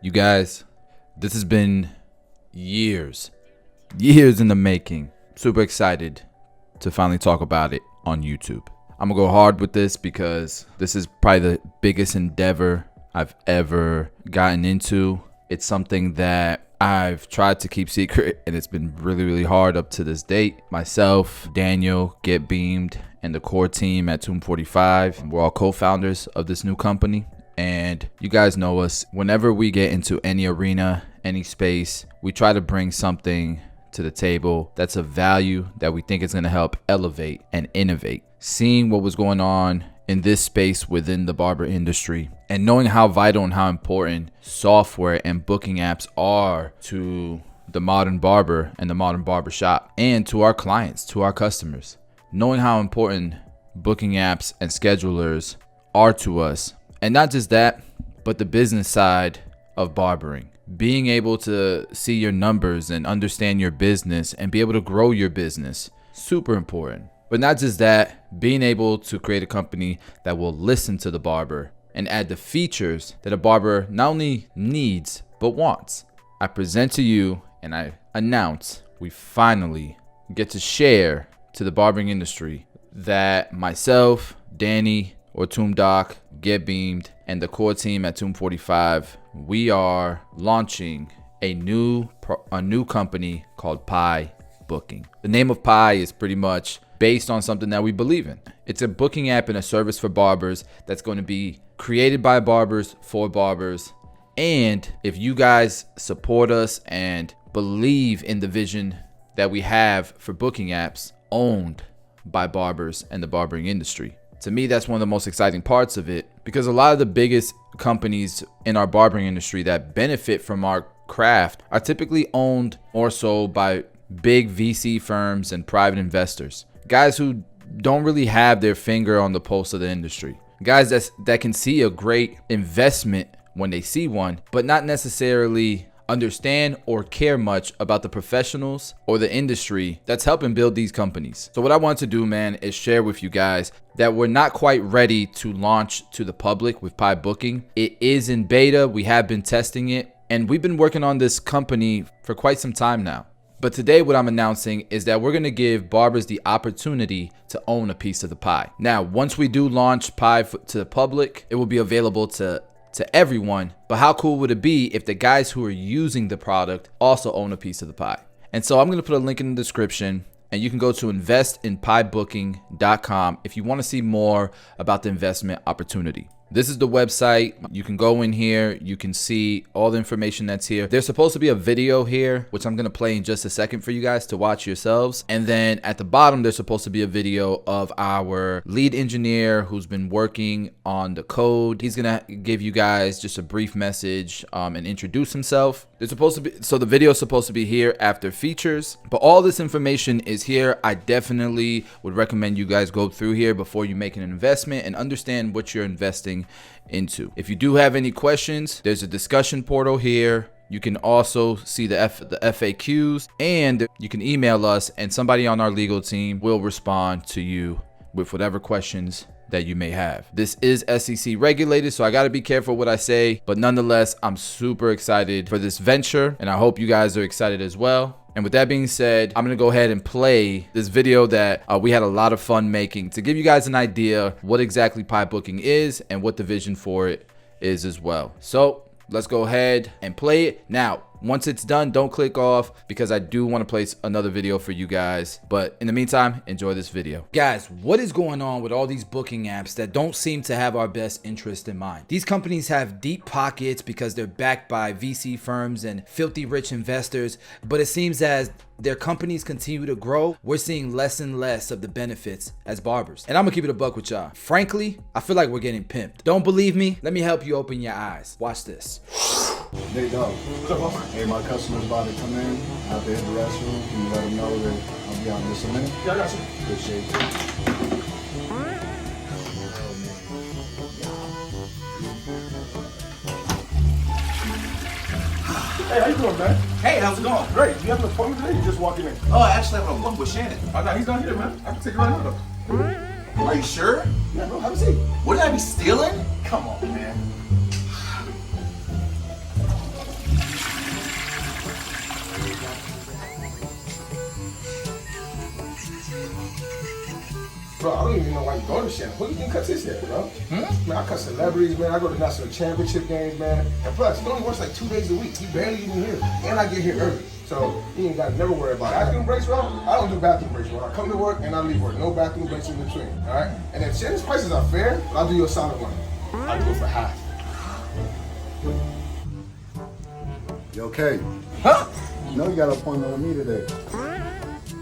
You guys, this has been years in the making. Super excited to finally talk about it on YouTube. I'm gonna go hard with this because this is probably the biggest endeavor I've ever gotten into. It's something that I've tried to keep secret, and it's been really hard up to this date. Myself, Daniel, Get Beamed, and the core team at Tomb 45, we're all co-founders of this new company. And you guys know us. Whenever we get into any arena, any space, we try to bring something to the table that's of value that we think is going to help elevate and innovate. Seeing what was going on in this space within the barber industry and knowing how vital and how important software and booking apps are to the modern barber and the modern barber shop and to our clients, to our customers. Knowing how important booking apps and schedulers are to us. And not just that, but the business side of barbering. Being able to see your numbers and understand your business and be able to grow your business, super important. But not just that, being able to create a company that will listen to the barber and add the features that a barber not only needs, but wants. I present to you and I announce we finally get to share to the barbering industry that myself, Danny, or Tomb Doc, Get Beamed, and the core team at Tomb 45, we are launching a new company called Pi Booking. The name of Pi is pretty much based on something that we believe in. It's a booking app and a service for barbers that's going to be created by barbers for barbers. And if you guys support us and believe in the vision that we have for booking apps owned by barbers and the barbering industry, to me, that's one of the most exciting parts of it, because a lot of the biggest companies in our barbering industry that benefit from our craft are typically owned or sold by big VC firms and private investors. Guys who don't really have their finger on the pulse of the industry. Guys that can see a great investment when they see one, but not necessarily understand or care much about the professionals or the industry that's helping build these companies. So what I want to do, man, is share with you guys that we're not quite ready to launch to the public with Pi Booking. It is in beta. We have been testing it, and we've been working on this company for quite some time now. But today what I'm announcing is that we're going to give barbers the opportunity to own a piece of the pie. Now, once we do launch Pi to the public, it will be available to everyone. But how cool would it be if the guys who are using the product also own a piece of the pie? And so I'm going to put a link in the description, and you can go to investinpibooking.com if you want to see more about the investment opportunity. This is the website. You can go in here. You can see all the information that's here. There's supposed to be a video here, which I'm going to play in just a second for you guys to watch yourselves. And then at the bottom, there's supposed to be a video of our lead engineer who's been working on the code. He's going to give you guys just a brief message and introduce himself. There's supposed to be, so the video is supposed to be here after features, but all this information is here. I definitely would recommend you guys go through here before you make an investment and understand what you're investing into. If you do have any questions, there's a discussion portal here. You can also see the FAQs, and you can email us, and somebody on our legal team will respond to you with whatever questions that you may have. This is SEC regulated, so I got to be careful what I say, but nonetheless, I'm super excited for this venture, and I hope you guys are excited as well. And with that being said, I'm going to go ahead and play this video that we had a lot of fun making to give you guys an idea what exactly Pi Booking is and what the vision for it is as well. So let's go ahead and play it. Now, once it's done, don't click off because I do want to place another video for you guys. But in the meantime, enjoy this video. Guys, what is going on with all these booking apps that don't seem to have our best interest in mind? These companies have deep pockets because they're backed by VC firms and filthy rich investors, but it seems as their companies continue to grow, we're seeing less and less of the benefits as barbers. And I'm gonna keep it a buck with y'all. Frankly, I feel like we're getting pimped. Don't believe me? Let me help you open your eyes. Watch this. Hey, dog. Hey, my customer's about to come in. I have to hit the restroom. Can you let him know that I'll be out in just a minute? Yeah, I got you. Appreciate you. Hey, how you doing, man? Hey, how's it going? Great. You have an appointment today? You just walking in. Oh, I actually have an appointment with Shannon. Oh, no, he's not here, man. I can take you right now, though. Are you sure? Yeah, bro, have a seat. What did I be stealing? Come on, man. bro, I don't even know why you go to Shannon. Who do you think cuts his hair, bro? Man, I cut celebrities, man. I go to national championship games, man. And plus, he only works like 2 days a week. He barely even here. And I get here early. So he ain't got to never worry about it. Bathroom breaks, bro. I don't do bathroom breaks, bro. I come to work and I leave work. No bathroom breaks in between, all right? And if Shannon's prices are fair, I'll do you a solid one. I'll do it for half. You okay? Huh? You know you got an appointment with me today.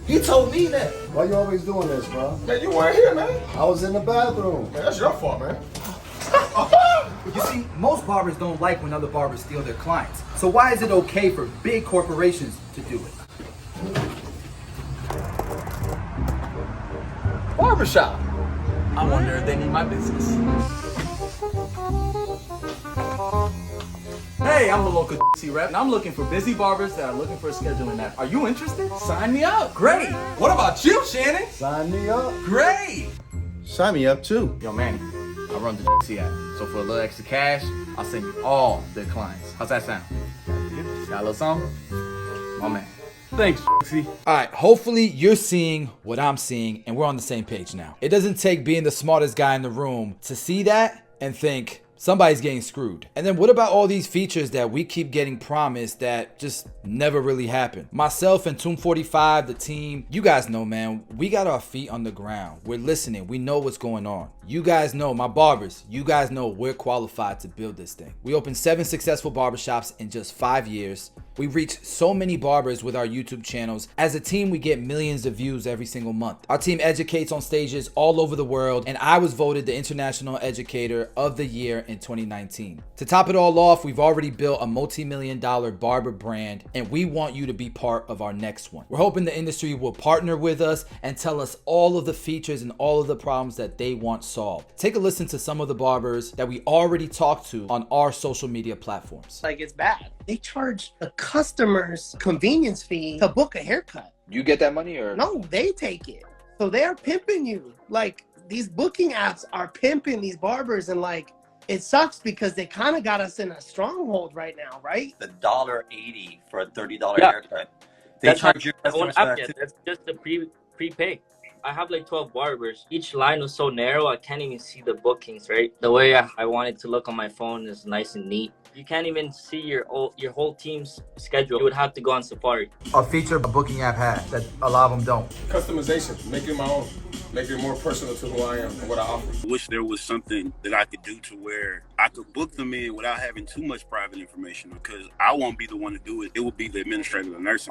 He told me that. Why you always doing this, bro? Man, you weren't here, man. I was in the bathroom. Man, that's your fault, man. You see, most barbers don't like when other barbers steal their clients. So why is it okay for big corporations to do it? Barbershop. I wonder if they need my business. Hey, I'm the local rep, and I'm looking for busy barbers that are looking for a scheduling app. Are you interested? Sign me up. Great. What about you, Shannon? Sign me up. Great. Sign me up too. Yo, Manny, I run the app, so for a little extra cash, I'll send you all their clients. How's that sound? Got a little something? My man. Thanks, All right, hopefully you're seeing what I'm seeing and we're on the same page now. It doesn't take being the smartest guy in the room to see that and think somebody's getting screwed. And then what about all these features that we keep getting promised that just never really happen? Myself and Tomb45, the team, you guys know, man, we got our feet on the ground. We're listening. We know what's going on. You guys know, my barbers, you guys know we're qualified to build this thing. We opened 7 successful barbershops in just 5 years. We reach so many barbers with our YouTube channels. As a team, we get millions of views every single month. Our team educates on stages all over the world, and I was voted the International Educator of the Year in 2019. To top it all off, we've already built a multi-million-dollar barber brand, and we want you to be part of our next one. We're hoping the industry will partner with us and tell us all of the features and all of the problems that they want solved. Take a listen to some of the barbers that we already talked to on our social media platforms. Like, it's bad. They charge the customers convenience fee to book a haircut. You get that money or? No, they take it. So they're pimping you. Like, these booking apps are pimping these barbers, and like, it sucks because they kind of got us in a stronghold right now, right? The $1.80 for a $30 haircut. They charge your customers for that too. That's just the prepay. I have like 12 barbers. Each line was so narrow, I can't even see the bookings, right? The way I want it to look on my phone is nice and neat. You can't even see your whole team's schedule. You would have to go on Safari. A feature a booking app has that a lot of them don't. Customization, make it my own. Make it more personal to who I am and what I offer. I wish there was something that I could do to where I could book them in without having too much private information, because I won't be the one to do it. It would be the administrator, the nurse.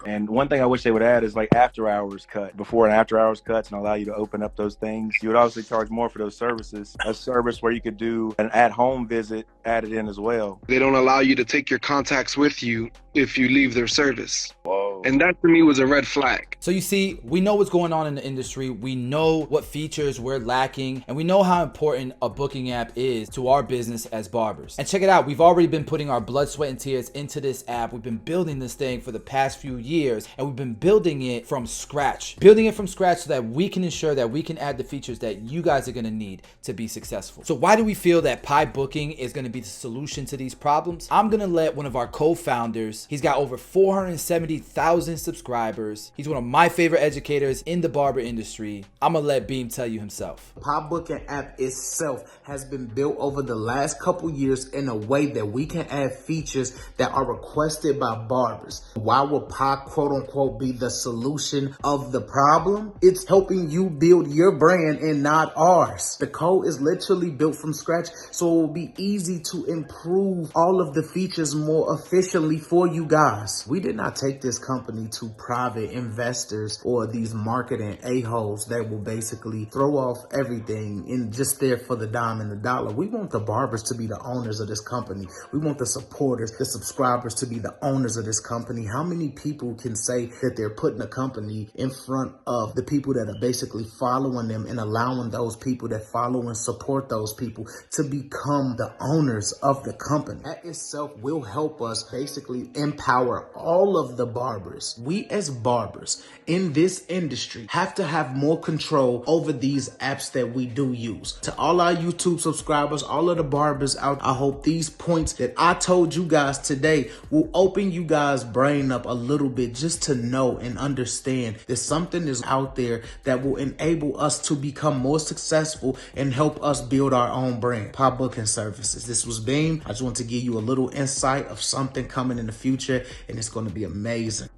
And one thing I wish they would add is like after hours cut, before and after hours cuts, and allow you to open up those things. You would obviously charge more for those services. A service where you could do an at-home visit added in as well. They don't allow you to take your contacts with you if you leave their service. Whoa. And that to me was a red flag. So you see, we know what's going on in the industry. We know what features we're lacking, and we know how important a booking app is to our business as barbers. And check it out, we've already been putting our blood, sweat, and tears into this app. We've been building this thing for the past few years, and we've been building it from scratch. Building it from scratch so that we can ensure that we can add the features that you guys are gonna need to be successful. So why do we feel that Pi Booking is gonna be the solution to these problems? I'm gonna let one of our co-founders, he's got over 470,000 subscribers. He's one of my favorite educators in the barber industry. I'm gonna let Beam tell you himself. Pi Booking app itself has been built over the last couple years in a way that we can add features that are requested by barbers. Why will Pi quote unquote be the solution of the problem? It's helping you build your brand and not ours. The code is literally built from scratch, so it will be easy to improve all of the features more efficiently for you guys. We did not take this company to private investors or these marketing a-holes that will basically throw off everything and just there for the dime and the dollar. We want the barbers to be the owners of this company. We want the supporters, the subscribers to be the owners of this company. How many people can say that they're putting a company in front of the people that are basically following them and allowing those people that follow and support those people to become the owners of the company? That itself will help us basically empower all of the barbers. We as barbers in this industry have to have more control over these apps that we do use. To all our YouTube subscribers, all of the barbers out, I hope these points that I told you guys today will open you guys' brain up a little bit, just to know and understand that something is out there that will enable us to become more successful and help us build our own brand. Pie Booking Services. This was Beam. I just want to give you a little insight of something coming in the future, and it's going to be amazing.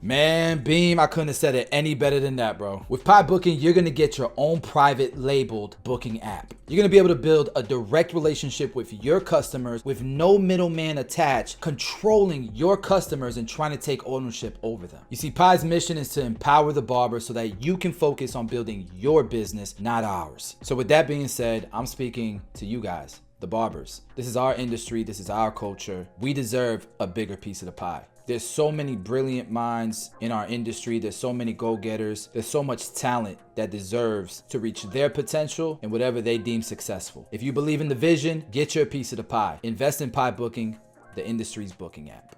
Man, Beam, I couldn't have said it any better than that, bro. With Pie Booking, you're going to get your own private labeled booking app. You're going to be able to build a direct relationship with your customers with no middleman attached, controlling your customers and trying to take ownership over them. You see, Pie's mission is to empower the barber so that you can focus on building your business, not ours. So with that being said, I'm speaking to you guys, the barbers. This is our industry. This is our culture. We deserve a bigger piece of the pie. There's so many brilliant minds in our industry. There's so many go-getters. There's so much talent that deserves to reach their potential in whatever they deem successful. If you believe in the vision, get your piece of the pie. Invest in Pie Booking, the industry's booking app.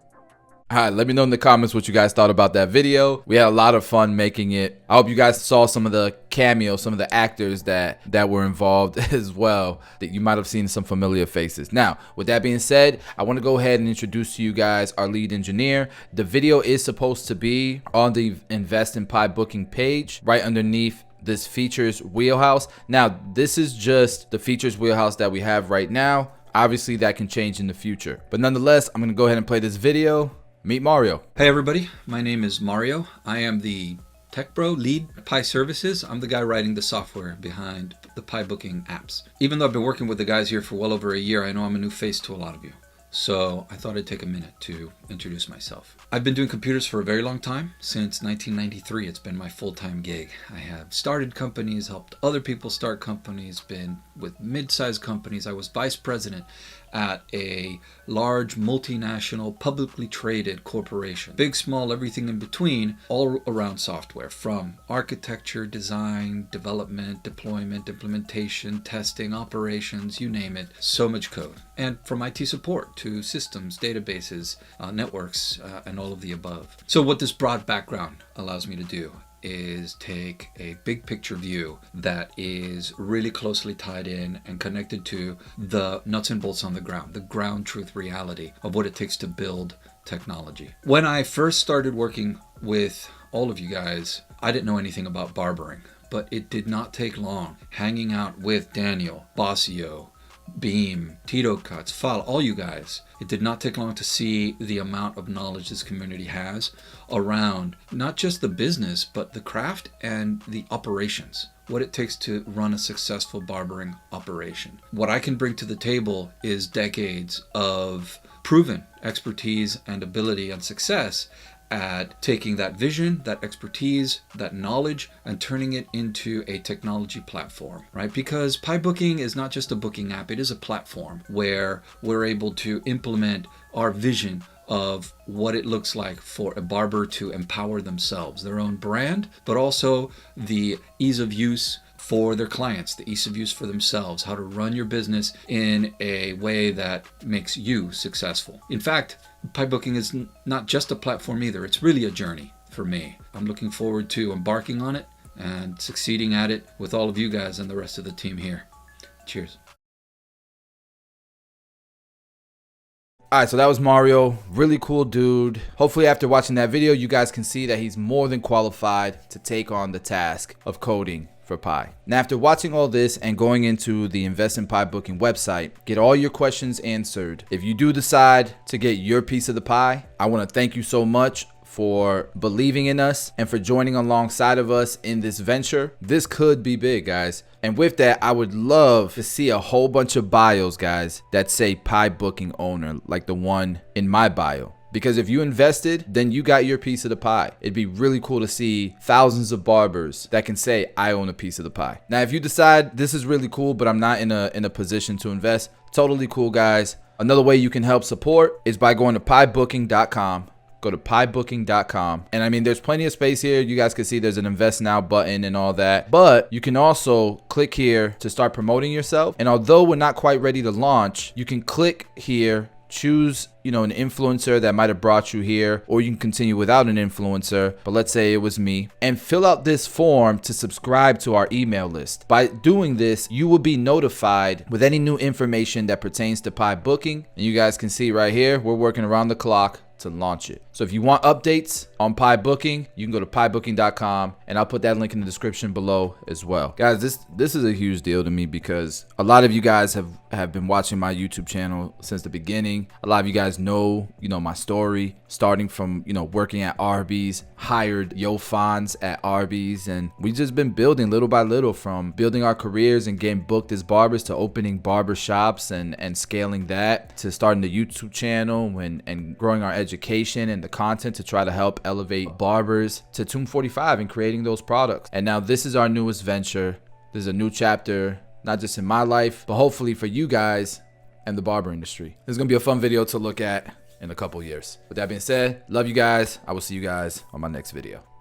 All right, let me know in the comments what you guys thought about that video. We had a lot of fun making it. I hope you guys saw some of the cameos, some of the actors that were involved as well, that you might have seen some familiar faces. Now, with that being said, I want to go ahead and introduce to you guys our lead engineer. The video is supposed to be on the Invest in Pie Booking page, right underneath this features wheelhouse. Now, this is just the features wheelhouse that we have right now. Obviously, that can change in the future. But nonetheless, I'm going to go ahead and play this video. Meet Mario. Hey everybody, my name is Mario. I am the Tech Bro lead at Pie Services. I'm the guy writing the software behind the Pie Booking apps. Even though I've been working with the guys here for well over a year, I know I'm a new face to a lot of you. So I thought I'd take a minute to introduce myself. I've been doing computers for a very long time. Since 1993, it's been my full-time gig. I have started companies, helped other people start companies, been with mid-sized companies. I was vice president at a large multinational publicly traded corporation. Big, small, everything in between, all around software, from architecture, design, development, deployment, implementation, testing, operations, you name it, so much code. And from IT support to systems, databases, networks, and all of the above. So what this broad background allows me to do is take a big picture view that is really closely tied in and connected to the nuts and bolts on the ground truth reality of what it takes to build technology. When I first started working with all of you guys, I didn't know anything about barbering, but it did not take long hanging out with Daniel, Bossio, Beam, Tito Cuts, Fal, all you guys. It did not take long to see the amount of knowledge this community has around not just the business, but the craft and the operations. What it takes to run a successful barbering operation. What I can bring to the table is decades of proven expertise and ability and success at taking that vision, that expertise, that knowledge, and turning it into a technology platform, right? Because Pie Booking is not just a booking app, it is a platform where we're able to implement our vision of what it looks like for a barber to empower themselves, their own brand, but also the ease of use for their clients, the ease of use for themselves, how to run your business in a way that makes you successful. In fact, Pie Booking is not just a platform either. It's really a journey for me. I'm looking forward to embarking on it and succeeding at it with all of you guys and the rest of the team here. Cheers. All right, so that was Mario. Really cool dude. Hopefully after watching that video, you guys can see that he's more than qualified to take on the task of coding for Pie. Now, after watching all this and going into the Invest in Pie Booking website, get all your questions answered. If you do decide to get your piece of the pie, I want to thank you so much for believing in us and for joining alongside of us in this venture. This could be big, guys. And with that, I would love to see a whole bunch of bios, guys, that say Pie Booking owner, like the one in my bio. Because if you invested, then you got your piece of the pie. It'd be really cool to see thousands of barbers that can say, I own a piece of the pie. Now, if you decide this is really cool, but I'm not in a position to invest, totally cool, guys. Another way you can help support is by going to piebooking.com. Go to piebooking.com. And I mean, there's plenty of space here. You guys can see there's an invest now button and all that. But you can also click here to start promoting yourself. And although we're not quite ready to launch, you can click here, choose, you know, an influencer that might have brought you here, or you can continue without an influencer, but let's say it was me, and fill out this form to subscribe to our email list. By doing this, you will be notified with any new information that pertains to Pi Booking. And you guys can see right here, we're working around the clock to launch it. So if you want updates on Pi Booking, you can go to pibooking.com, and I'll put that link in the description below as well. Guys, this is a huge deal to me because a lot of you guys have been watching my YouTube channel since the beginning. A lot of you guys know, you know, my story, starting from, you know, working at Arby's, hired Yo Fonz at Arby's, and we just been building little by little, from building our careers and getting booked as barbers to opening barber shops and scaling that, to starting the YouTube channel and growing our education and the content to try to help elevate barbers, to Tomb 45 and creating those products. And now this is our newest venture. This is a new chapter, not just in my life, but hopefully for you guys and the barber industry. This is gonna be a fun video to look at in a couple years. With that being said, love you guys. I will see you guys on my next video.